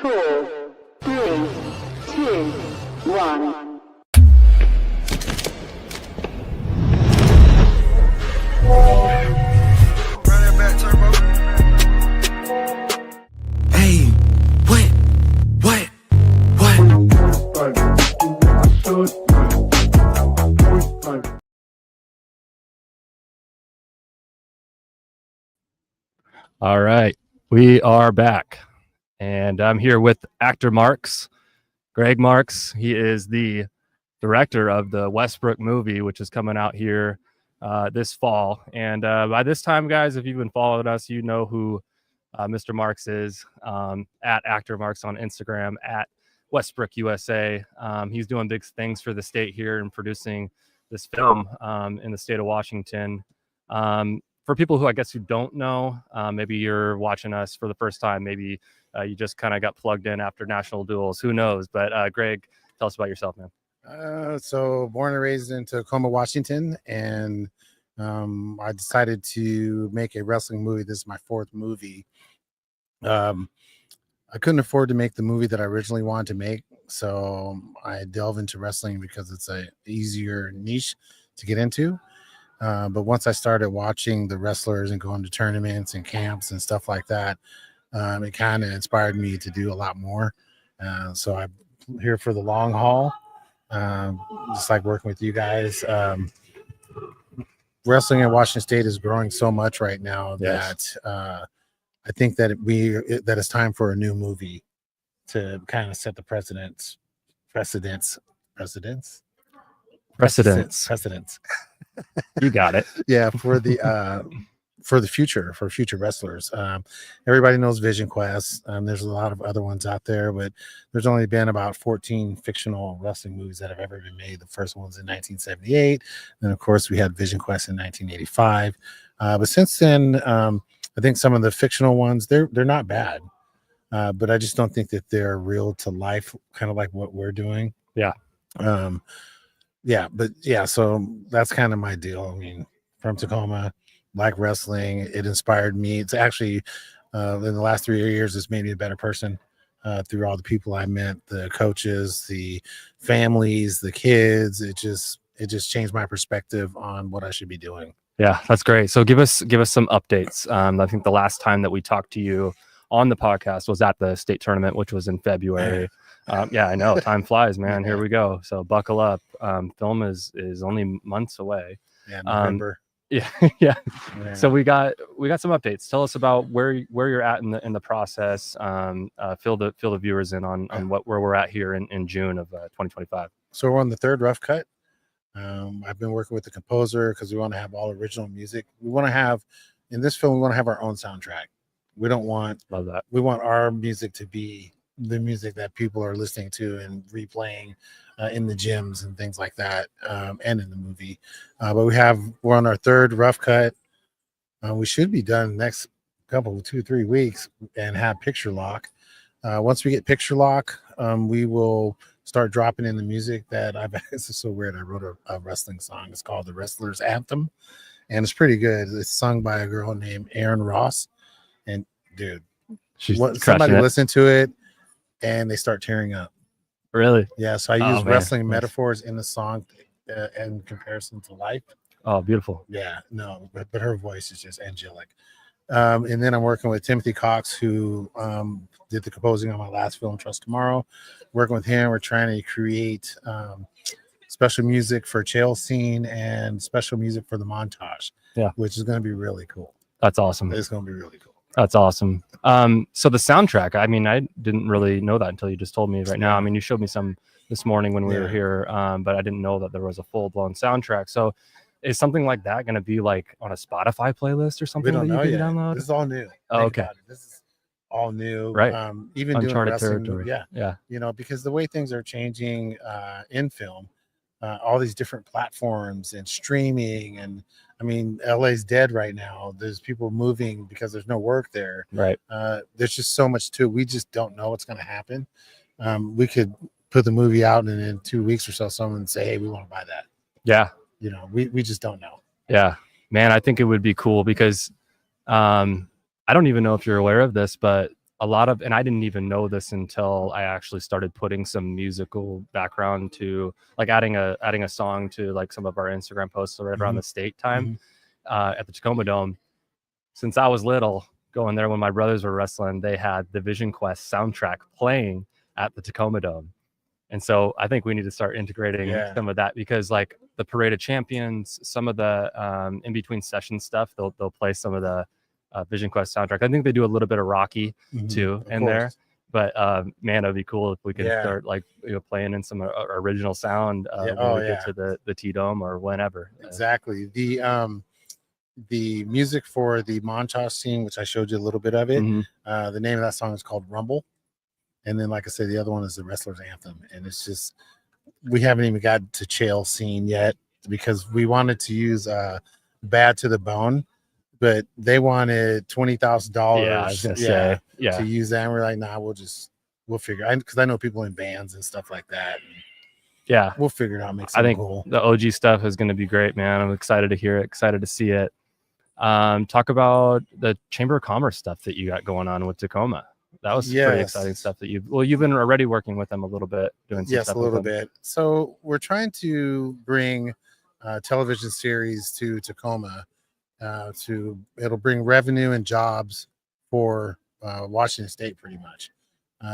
4, 3, 2, 1. Hey, what? All right, we are back, and I'm here with actor Marks, Greg Marks. He is the director of the Westbrook movie, which is coming out here this fall. And by this time, guys, if you've been following us, you know who Mr. Marks is, at actor Marks on Instagram, at Westbrook USA. He's doing big things for the state here and producing this film in the state of Washington. For people who I guess who don't know, maybe you're watching us for the first time, maybe you just kind of got plugged in after national duels, who knows? But Greg, tell us about yourself, man. So born and raised in Tacoma, Washington, and I decided to make a wrestling movie. This is my fourth movie. I couldn't afford to make the movie that I originally wanted to make, so I delve into wrestling because it's a easier niche to get into. But once I started watching the wrestlers and going to tournaments and camps and stuff like that, it kind of inspired me to do a lot more. So I'm here for the long haul, just like working with you guys. Wrestling in Washington State is growing so much right now that I think that that it's time for a new movie to kind of set the precedence. You got it. Yeah, for the future wrestlers. Everybody knows Vision Quest. There's a lot of other ones out there, but there's only been about 14 fictional wrestling movies that have ever been made. The first one's in 1978. Then, of course, we had Vision Quest in 1985. But since then, I think some of the fictional ones, they're not bad. But I just don't think that they're real to life, kind of like what we're doing. Yeah. So that's kind of my deal. I mean, from Tacoma, like wrestling, it inspired me. It's actually in the last 3 years, it's made me a better person through all the people I met, the coaches, the families, the kids. It just changed my perspective on what I should be doing. Yeah, that's great. So give us some updates. I think the last time that we talked to you on the podcast was at the state tournament, which was in February. Yeah, I know. Time flies, man. Here we go. So buckle up. Film is only months away. Yeah, November. Yeah. So we got some updates. Tell us about where you're at in the process. Fill the viewers in on where we're at here in June of 2025. So we're on the third rough cut. I've been working with the composer because we want to have all original music. We want to have, in this film, we want to have our own soundtrack. We don't want, love that. We want our music to be the music that people are listening to and replaying in the gyms and things like that, and in the movie. But we're on our third rough cut. We should be done next 2-3 weeks and have picture lock. Once we get picture lock, we will start dropping in the music that this is so weird. I wrote a wrestling song. It's called The Wrestler's Anthem, and it's pretty good. It's sung by a girl named Erin Ross. And dude, somebody listen to it and they start tearing up. Really? Yeah. So I use wrestling metaphors in the song in comparison to life. Oh, beautiful. Yeah. No, but her voice is just angelic. And then I'm working with Timothy Cox, who did the composing on my last film, Trust Tomorrow. Working with him, we're trying to create special music for jail scene and special music for the montage. Yeah, which is going to be really cool. That's awesome. It's going to be really cool. That's awesome. So the soundtrack, I mean, I didn't really know that until you just told me right now. I mean, you showed me some this morning when we were here, but I didn't know that there was a full-blown soundtrack. So is something like that going to be like on a Spotify playlist or something? We don't know yet. Download? This is all new. Oh, okay. This is all new. Right. Even uncharted doing territory. Yeah. You know, because the way things are changing in film, all these different platforms and streaming, and I mean, LA's dead right now. There's people moving because there's no work there. Right. There's just so much too. We just don't know what's going to happen. We could put the movie out and in 2 weeks or so, someone would say, hey, we want to buy that. Yeah. You know, we just don't know. Yeah, man, I think it would be cool because I don't even know if you're aware of this, but a lot of, and I didn't even know this until I actually started putting some musical background to, like, adding a song to like some of our Instagram posts right around the state time at the Tacoma Dome. Since I was little, going there when my brothers were wrestling, they had the Vision Quest soundtrack playing at the Tacoma Dome. And so I think we need to start integrating some of that, because like the Parade of Champions, some of the in between session stuff, they'll play some of the Vision Quest soundtrack. I think they do a little bit of Rocky too in there. But man, it'd be cool if we could start like playing in some original sound when we get to the T Dome or whenever. Exactly. The music for the Montage scene, which I showed you a little bit of it. The name of that song is called Rumble. And then, like I said, the other one is the Wrestler's Anthem. And it's just, we haven't even got to Chael scene yet, because we wanted to use Bad to the Bone, but they wanted $20,000 Yeah, I was gonna say, to use that. And we're like, nah, we'll figure it, because I know people in bands and stuff like that. Yeah, we'll figure it out. Make I think cool. The OG stuff is going to be great, man. I'm excited to hear it, excited to see it. Talk about the Chamber of Commerce stuff that you got going on with Tacoma. That was pretty exciting stuff that you've been already working with them a little bit, doing some stuff a little bit. So we're trying to bring television series to Tacoma. It'll bring revenue and jobs for Washington State, pretty much,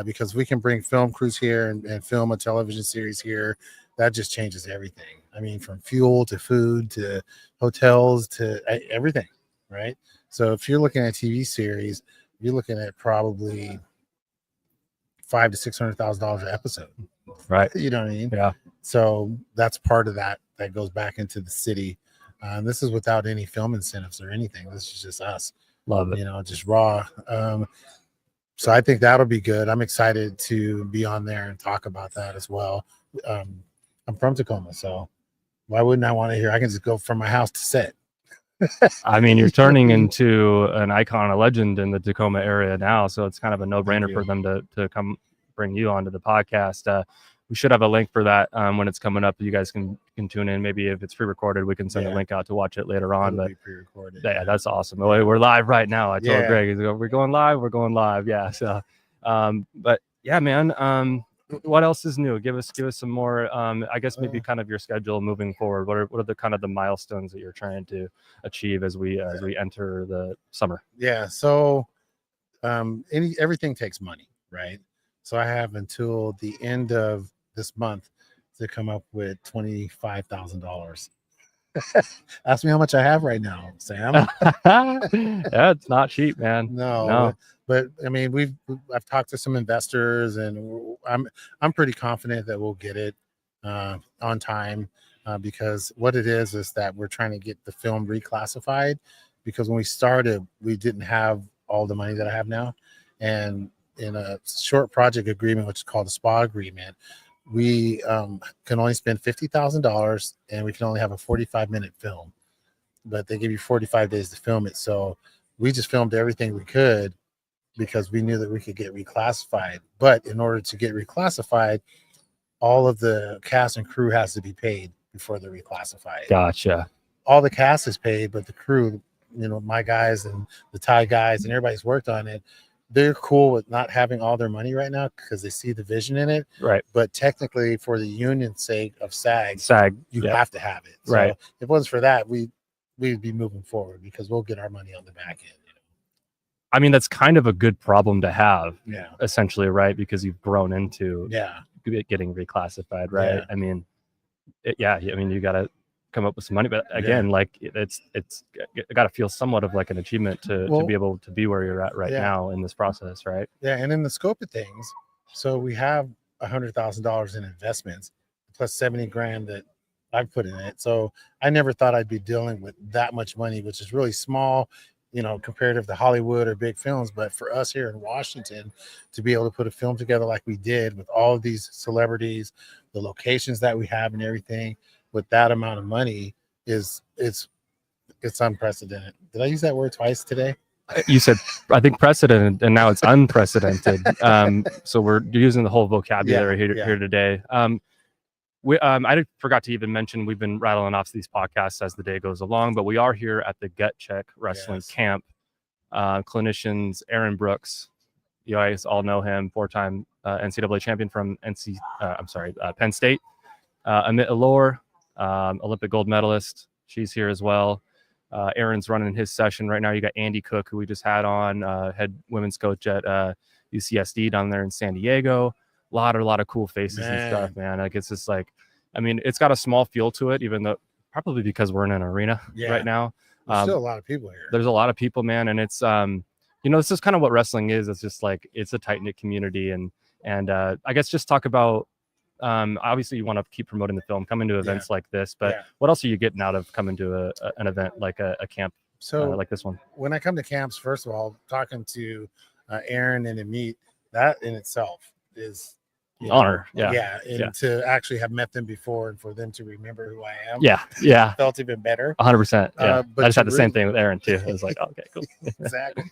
because we can bring film crews here and film a television series here. That just changes everything. I mean, from fuel to food to hotels to everything, right? So if you're looking at a TV series, you're looking at probably $500,000 to $600,000 an episode, right? You know what I mean? Yeah. So that's part of that goes back into the city. This is without any film incentives or anything. This is just us. Love it. Just raw. So I think that'll be good. I'm excited to be on there and talk about that as well. I'm from Tacoma, so why wouldn't I want to hear? I can just go from my house to set. I mean, you're turning into an icon, a legend in the Tacoma area now, so it's kind of a no-brainer for them to come bring you onto the podcast. We should have a link for that when it's coming up. You guys can tune in. Maybe if it's pre-recorded, we can send a link out to watch it later on. But pre-recorded. Yeah, that's awesome. We're live right now. I told Greg, we're going live. We're going live. Yeah. So, but yeah, man. What else is new? Give us some more. I guess maybe kind of your schedule moving forward. What are the kind of the milestones that you're trying to achieve as we enter the summer? Yeah. So, everything takes money, right? So I have until the end of this month to come up with $25,000. Ask me how much I have right now, Sam. Yeah, it's not cheap, man. No. But I mean, I've talked to some investors, and I'm pretty confident that we'll get it on time, because what it is that we're trying to get the film reclassified, because when we started, we didn't have all the money that I have now, and in a short project agreement, which is called a SPA agreement, we can only spend $50,000, and we can only have a 45-minute film, but they give you 45 days to film it. So we just filmed everything we could, because we knew that we could get reclassified. But in order to get reclassified, all of the cast and crew has to be paid before they're reclassified. Gotcha. All the cast is paid, but the crew, my guys and the Thai guys and everybody's worked on it, they're cool with not having all their money right now because they see the vision in it. Right. But technically, for the union's sake of SAG, you have to have it. So right. If it wasn't for that, we'd be moving forward, because we'll get our money on the back end. I mean, that's kind of a good problem to have. Yeah. Essentially, right? Because you've grown into getting reclassified, right? Yeah. I mean, I mean, you got to come up with some money, but again, like it's got to feel somewhat of like an achievement to be able to be where you're at right now in this process, right? Yeah, and in the scope of things, so we have $100,000 in investments plus $70,000 that I've put in it. So I never thought I'd be dealing with that much money, which is really small, comparative to Hollywood or big films. But for us here in Washington, to be able to put a film together like we did with all of these celebrities, the locations that we have and everything, with that amount of money it's unprecedented. Did I use that word twice today? You said, I think, precedent, and now it's unprecedented. So we're using the whole vocabulary here today. I forgot to even mention, we've been rattling off these podcasts as the day goes along, but we are here at the Gut Check Wrestling Camp. Clinicians Aaron Brooks, You guys all know him, 4-time NCAA champion from Penn State. Amit Allure, Olympic gold medalist. She's here as well. Aaron's running his session right now. You got Andy Cook, who we just had on, head women's coach at UCSD down there in San Diego. A lot of cool faces and stuff, man. Like, it's just like, I mean, it's got a small feel to it, even though probably because we're in an arena right now. There's still a lot of people here. There's a lot of people, man, and it's this is kind of what wrestling is. It's just like, it's a tight knit community, and I guess just talk about. Obviously, you want to keep promoting the film, coming to events like this, but what else are you getting out of coming to an event like a camp like this one? When I come to camps, first of all, talking to Aaron and Amit, that in itself is honor. To actually have met them before and for them to remember who I am. Felt even better. 100%. Yeah. I just had the same thing with Aaron too. I was like, oh, okay, cool. Exactly.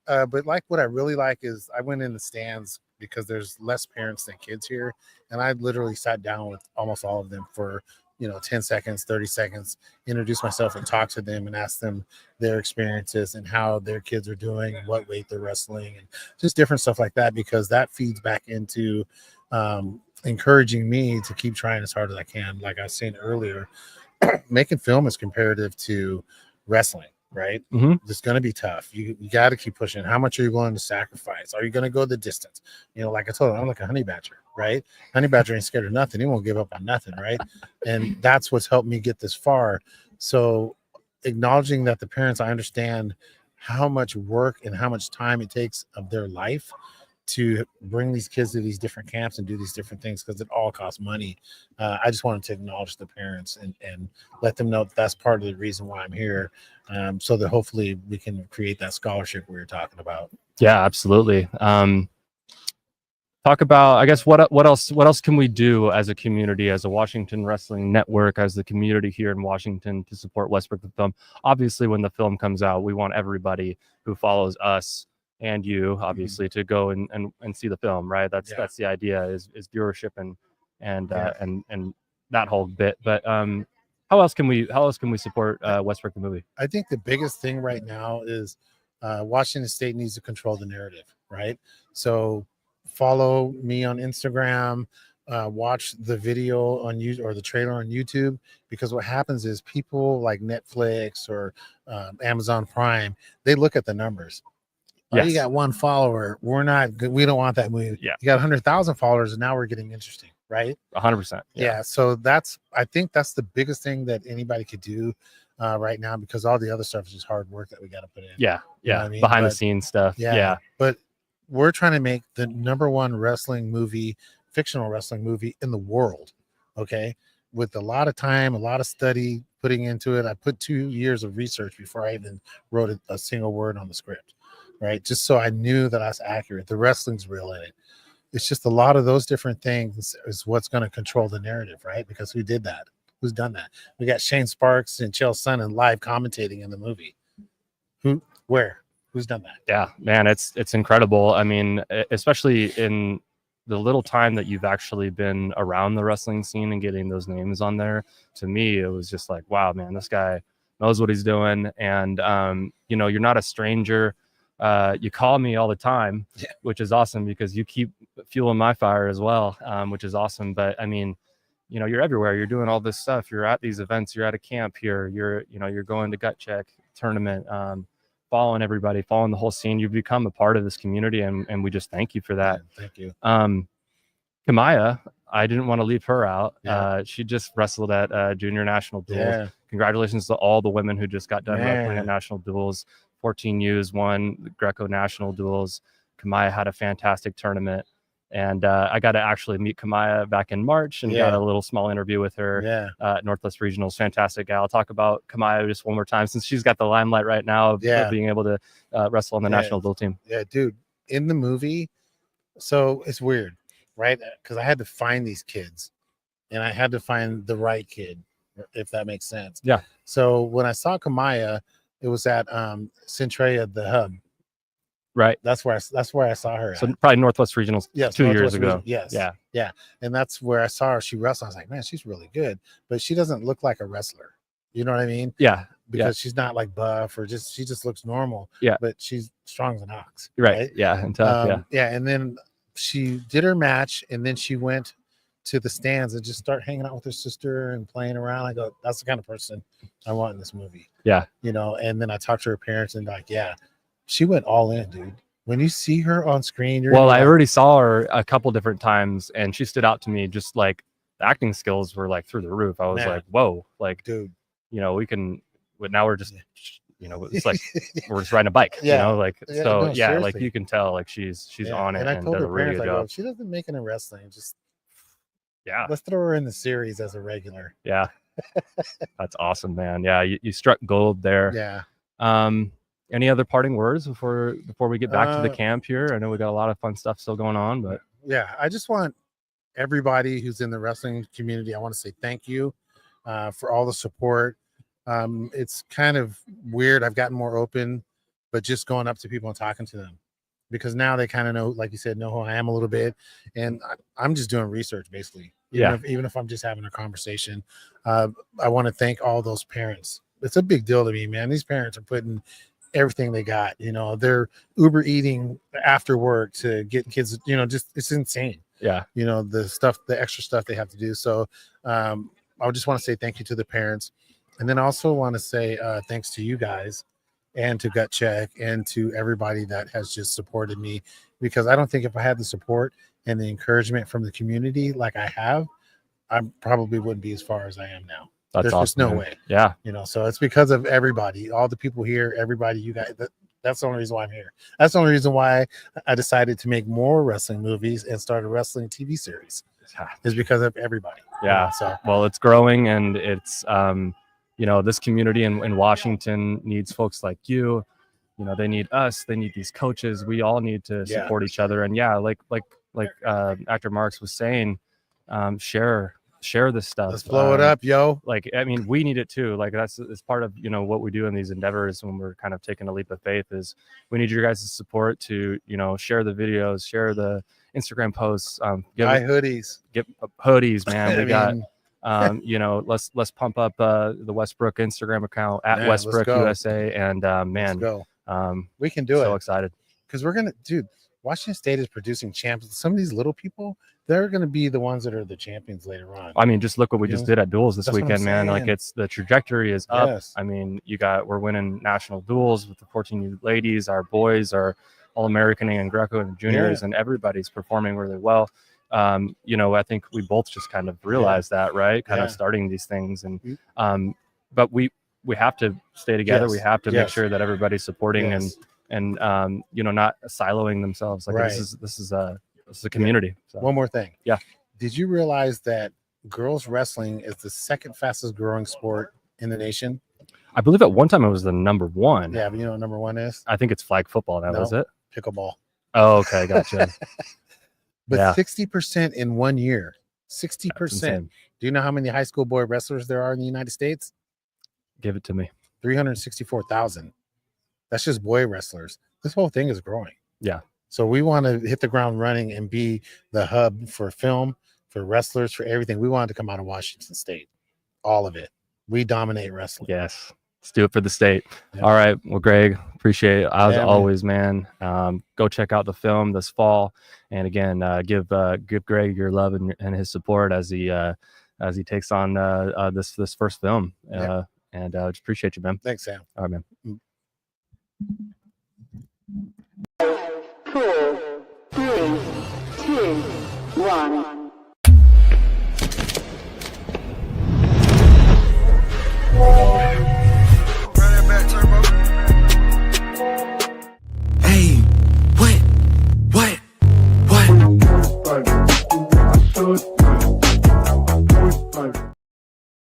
But like, what I really like is I went in the stands because there's less parents than kids here, and I literally sat down with almost all of them for 10 seconds, 30 seconds, introduce myself and talk to them and ask them their experiences and how their kids are doing and what weight they're wrestling and just different stuff like that, because that feeds back into encouraging me to keep trying as hard as I can. Like I was saying earlier, making film is comparative to wrestling. Right? It's going to be tough. You got to keep pushing. How much are you willing to sacrifice? Are you going to go the distance? Like I told him, I'm like a honey badger, right? Honey badger ain't scared of nothing. He won't give up on nothing, right? And that's what's helped me get this far. So acknowledging that the parents, I understand how much work and how much time it takes of their life to bring these kids to these different camps and do these different things, because it all costs money. I just wanted to acknowledge the parents and let them know that's part of the reason why I'm here, so that hopefully we can create that scholarship we were talking about. Yeah, absolutely. Talk about, I guess, what else can we do as a community, as a Washington Wrestling Network, as the community here in Washington to support Westbrook the film? Obviously, when the film comes out, we want everybody who follows us and you, obviously, to go and see the film, right? That's the idea, is viewership and that whole bit. But how else can we support Westbrook the movie? I think the biggest thing right now is Washington State needs to control the narrative, right? So follow me on Instagram, watch the video on YouTube or the trailer on YouTube, because what happens is people like Netflix or Amazon Prime, they look at the numbers. Oh, you got one follower. We don't want that movie. Yeah. You got 100,000 followers, and now we're getting interesting, right? 100%. Yeah. So I think that's the biggest thing that anybody could do right now, because all the other stuff is just hard work that we got to put in. Yeah. Yeah. I mean? Behind the scenes stuff. Yeah. But we're trying to make the #1 wrestling movie, fictional wrestling movie in the world. Okay. With a lot of time, a lot of study putting into it. I put 2 years of research before I even wrote a single word on the script. Right, just so I knew that I was accurate. The wrestling's real in it. It's just a lot of those different things is what's going to control the narrative, right? Because who did that? Who's done that? We got Shane Sparks and Chael Sonnen live commentating in the movie. Who's done that? Yeah, man, it's incredible. I mean, especially in the little time that you've actually been around the wrestling scene and getting those names on there. To me, it was just like, wow, man, this guy knows what he's doing, and you're not a stranger. You call me all the time, which is awesome, because you keep fueling my fire as well, which is awesome. But I mean, you're everywhere. You're doing all this stuff. You're at these events. You're at a camp here. You're going to Gut Check tournament, following everybody, following the whole scene. You've become a part of this community, and we just thank you for that. Thank you. Kamaya, I didn't want to leave her out. She just wrestled at Junior National Duels. Congratulations to all the women who just got done wrestling at National Duels. 14 U's won the Greco National Duels. Kamaya had a fantastic tournament, and I got to actually meet Kamaya back in March and got a little small interview with her at Northwest Regionals. Fantastic gal. I'll talk about Kamaya just one more time, since she's got the limelight right now of being able to wrestle on the national duel team. Yeah, dude, in the movie, so it's weird, right? Because I had to find these kids, and I had to find the right kid, if that makes sense. Yeah. So when I saw Kamaya, it was at Centrea, the hub. Right. That's where I saw her. So probably Northwest Regionals 2 years ago. Yes. Yeah. And that's where I saw her. She wrestled. I was like, man, she's really good, but she doesn't look like a wrestler. You know what I mean? Yeah. because she's not like buff or she just looks normal. Yeah. But she's strong as an ox. Right. Yeah. And tough. Yeah. And then she did her match, and then she went to the stands and just start hanging out with her sister and playing around. I go, that's the kind of person I want in this movie. Yeah. You know, and then I talked to her parents and like, yeah, she went all in, dude. When you see her on screen, well, I already saw her a couple different times, and she stood out to me. Just like the acting skills were like through the roof. I was like, whoa, like, dude, you know, we can. But now we're just, you know, it's like we're just riding a bike. You know, like so. Yeah, like you can tell, like she's on it, and I told does her a really parents, good job. she doesn't make it in wrestling. Just let's throw her in the series as a regular. Yeah, that's awesome, man. Yeah, you struck gold there. Yeah. Any other parting words before we get back to the camp here? I know we got a lot of fun stuff still going on, but yeah, I just want everybody who's in the wrestling community, I want to say thank you for all the support. It's kind of weird. I've gotten more open, but just going up to people and talking to them, because now they kind of know, like you said, know who I am a little bit, and I'm just doing research basically. Even if I'm just having a conversation, I want to thank all those parents. It's a big deal to me, man. These parents are putting everything they got. You know, they're Uber eating after work to get kids. You know, just it's insane. Yeah. You know, the extra stuff they have to do. So I just want to say thank you to the parents, and then also want to say thanks to you guys and to Gut Check and to everybody that has just supported me, because I don't think if I had the support and the encouragement from the community like I have, I probably wouldn't be as far as I am now. There's awesome, just no man. way. Yeah. You know, so it's because of everybody, all the people here, everybody, you guys. That's the only reason why I'm here. That's the only reason why I decided to make more wrestling movies and start a wrestling TV series, is because of everybody. Yeah. You know, so well, it's growing, and it's you know, this community in Washington needs folks like you. You know, they need us. They need these coaches. We all need to support each other. And yeah, like Actor Marks was saying, share this stuff. Let's blow it up, yo. Like, I mean, we need it too. Like that's part of, you know, what we do in these endeavors when we're kind of taking a leap of faith is we need your guys' support to, you know, share the videos, share the Instagram posts, buy hoodies, get hoodies, man. We got, you know, let's pump up the Westbrook Instagram account at Westbrook USA, and man, we can do it. So excited because we're gonna, dude. Washington State is producing champions. Some of these little people, they're going to be the ones that are the champions later on. I mean, just look what we just did at duels this weekend, man. Like the trajectory is up. Yes. I mean, we're winning national duels with the 14U ladies. Our boys are All-Americaning and Greco and juniors, and everybody's performing really well. You know, I think we both just kind of realized that, right? Kind of starting these things, and but we have to stay together. We have to make sure that everybody's supporting and you know, not siloing themselves. Like this is a community. So. One more thing. Yeah. Did you realize that girls wrestling is the second fastest growing sport in the nation? I believe at one time it was the number one. Yeah, but you know what number one is? I think it's flag football now, is it? Pickleball. Oh, okay, gotcha. But 60% in 1 year. 60%. Do you know how many high school boy wrestlers there are in the United States? Give it to me. 364,000. That's just boy wrestlers. This whole thing is growing. Yeah. So we want to hit the ground running and be the hub for film, for wrestlers, for everything. We wanted to come out of Washington State. All of it. We dominate wrestling. Yes. Let's do it for the state. Yeah. All right. Well, Greg, appreciate it as always, man. Go check out the film this fall. And again, give Greg your love and his support as he takes on this first film. And just appreciate you, man. Thanks, Sam. All right, man. 5, 4, 3, 2, 1.